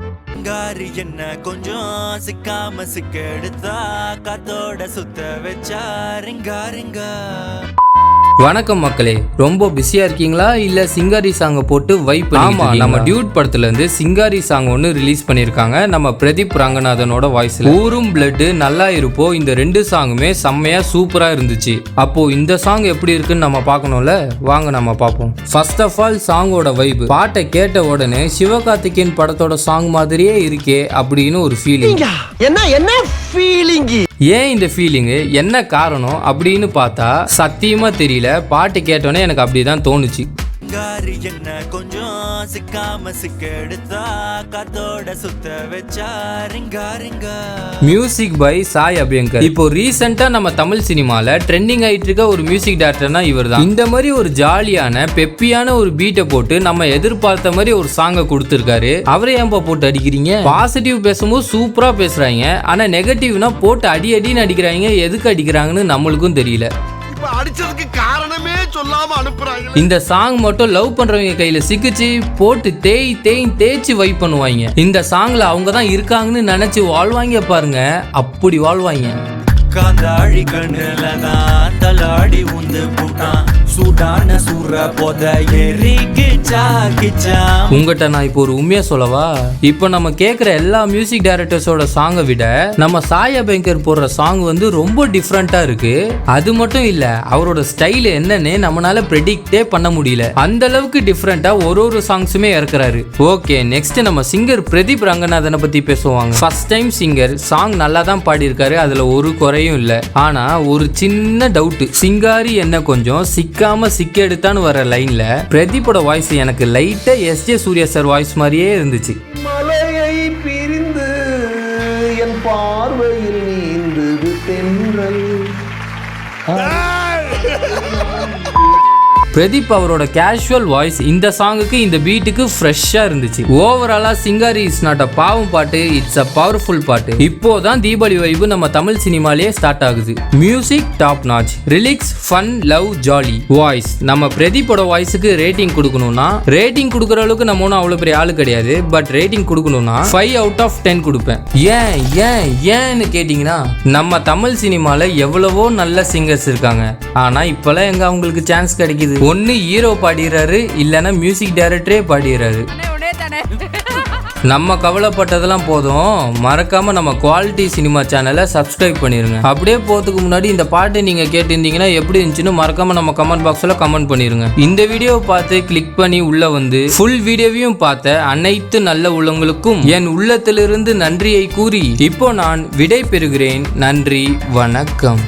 சிங்காரி என்ன கொஞ்சம் சிக்காம சிக்கெடுத்தா காத்தோட சுத்த வச்சா ரிங்கா ரிங்கா. வணக்கம் மக்களே, ரொம்ப பிஸியா இருக்கீங்களா இல்ல சிங்காரி சாங்கை போட்டு வைப் பண்ணிட்டு? நம்ம டியூட் படத்துல இருந்து சிங்காரி சாங் ஒன்னு ரிலீஸ் பண்ணிருக்காங்க நம்ம பிரதீப் ரங்கநாதனோட வாய்ஸ்ல. ஊரும் பிளட் நல்லா இருப்போ இந்த ரெண்டு சாங்குமே செம்மையா சூப்பரா இருந்துச்சு. அப்போ இந்த சாங் எப்படி இருக்குன்னு நம்ம பார்க்கணும்ல, வாங்க நம்ம பார்ப்போம். ஃபர்ஸ்ட் ஆஃப் ஆல் சாங்கோட வைப், பாட்டை கேட்ட உடனே சிவகார்த்திகேயன் படத்தோட சாங் மாதிரியே இருக்கே அப்படின்னு ஒரு ஃபீலிங். என்ன ஃபீலிங்? ஏன் இந்த ஃபீலிங்கு, என்ன காரணம் அப்படின்னு பார்த்தா சத்தியமா தெரியல. பாட்டு கேட்டோன்னே எனக்கு அப்படிதான் தோணுச்சு. சிங்காரி என்ன கொஞ்சம் சிக்காம சிக்கெடுத்தா காத்தோட சுத்த வச்சா ரிங்கா ரிங்கா. Music by Sai Abhyankar. இப்போ ரீசெண்டா நம்ம தமிழ் சினிமால ட்ரெண்டிங் ஆயிட்டு இருக்க ஒரு மியூசிக் டைரக்டர்னா இவர் தான். இந்த மாதிரி ஒரு ஜாலியான பெப்பியான ஒரு பீட்டை போட்டு நம்ம எதிர்பார்த்த மாதிரி ஒரு சாங்கை கொடுத்துருக்காரு. அவரை ஏன்பா போட்டு அடிக்கிறீங்க? பாசிட்டிவ் பேசும்போது சூப்பரா பேசுறாங்க, ஆனா நெகட்டிவ்னா போட்டு அடின்னு அடிக்கிறாங்க. எதுக்கு அடிக்கிறாங்கன்னு நம்மளுக்கும் தெரியல. அடிச்சதுக்கு காரணமே சொல்லாம அனுப்புறாங்க. இந்த சாங் மட்டும் லவ் பண்றவங்க கையில சிக்கிச்சு போட்டு தேய்ச்சி வைப் பண்ணுவாங்க. இந்த சாங்ல அவங்க தான் இருக்காங்கன்னு நினைச்சு வாழ்வாங்க பாருங்க, அப்படி வாழ்வாங்க. காந்தாழி கண்ணுலதான் தலாடி உந்து போட்டான் சூடான சூற போத எரிக்கிச்சா கிச்சா. உங்ககிட்ட நான் இப்போ ஒரு உண்மையா சொல்லவா, இப்போ நம்ம கேட்குற எல்லா மியூசிக் டைரக்டர்ஸோட சாங்கை விட நம்ம சாய் அபியங்கர் போடுற சாங் வந்து ரொம்ப டிஃப்ரெண்டா இருக்கு. அது மட்டும் இல்ல, அவரோட ஸ்டைல் என்னன்னு நம்மளால ப்ரெடிக்டே பண்ண முடியல. அந்த அளவுக்கு டிஃப்ரெண்டா ஒரு சாங்ஸுமே இறக்குறாரு. ஓகே, நெக்ஸ்ட் நம்ம சிங்கர் பிரதீப் ரங்கநாதனை பத்தி பேசுவாங்க. ஃபர்ஸ்ட் டைம் சிங்கர், சாங் நல்லா தான் பாடியிருக்காரு, அதுல ஒரு குறையும் இல்ல. ஆனா ஒரு சின்ன டவுட், சிங்காரி என்ன கொஞ்சம் சிக்காம சிக்கெடுத்தான்னு வர லைன்ல பிரதீப்போட வாய்ஸ் எனக்கு லைட்டா எஸ்ஜே சூர்யா சார் வாய்ஸ் மாதிரியே இருந்துச்சு. மலையை பிரிந்து என் பார்வையில் நீந்தது தென்றல். பிரதீப் அவரோட கேஷுவல் வாய்ஸ் இந்த சாங்குக்கு இந்த பீட்டுக்கு ஃப்ரெஷ்ஷா இருந்துச்சு. ஓவராலா சிங்காரி இஸ் நாட் அ பாவம் பாட்டு, இட்ஸ் அ பவர்ஃபுல் பாட்டு. இப்போதான் தீபாவளி வைப்பு நம்ம தமிழ் சினிமாலேயே ஸ்டார்ட் ஆகுது. Music top notch, ரிலிக்ஸ் fun, love, jolly. Voice, நம்ம பிரதீப்போட வாய்ஸுக்கு ரேட்டிங் கொடுக்கணும்னா, ரேட்டிங் கொடுக்குற அளவுக்கு நம்ம ஒன்றும் அவ்வளோ பெரிய ஆளு கிடையாது. பட் ரேட்டிங் கொடுக்கணும்னா 5 out of 10 கொடுப்பேன். ஏன்னு கேட்டீங்கன்னா, நம்ம தமிழ் சினிமால எவ்வளவோ நல்ல சிங்கர்ஸ் இருக்காங்க, ஆனா இப்பெல்லாம் எங்க அவங்களுக்கு சான்ஸ் கிடைக்குது? ஒன்னு ஹீரோ பாடிறாரு, இல்லனா மியூசிக் டைரக்டரே பாடிறாரு. நம்ம கவலைப்பட்டதெல்லாம் போதும், மறக்காம நம்ம குவாலிட்டி சினிமா சேனலை சப்ஸ்கிரைப் பண்ணிருங்க. அப்படியே போறதுக்கு முன்னாடி இந்த பாட்டு நீங்க கேட்டிருந்தீங்கன்னா எப்படி இருந்துச்சுன்னு மறக்காம நம்ம கமெண்ட் பாக்ஸ்ல கமெண்ட் பண்ணிருங்க. இந்த வீடியோவை பார்த்து கிளிக் பண்ணி உள்ள வந்து ஃபுல் வீடியோவையும் பார்த்த அனைத்து நல்ல உள்ளவங்களுக்கும் என் உள்ளத்திலிருந்து நன்றியை கூறி இப்போ நான் விடை பெறுகிறேன். நன்றி, வணக்கம்.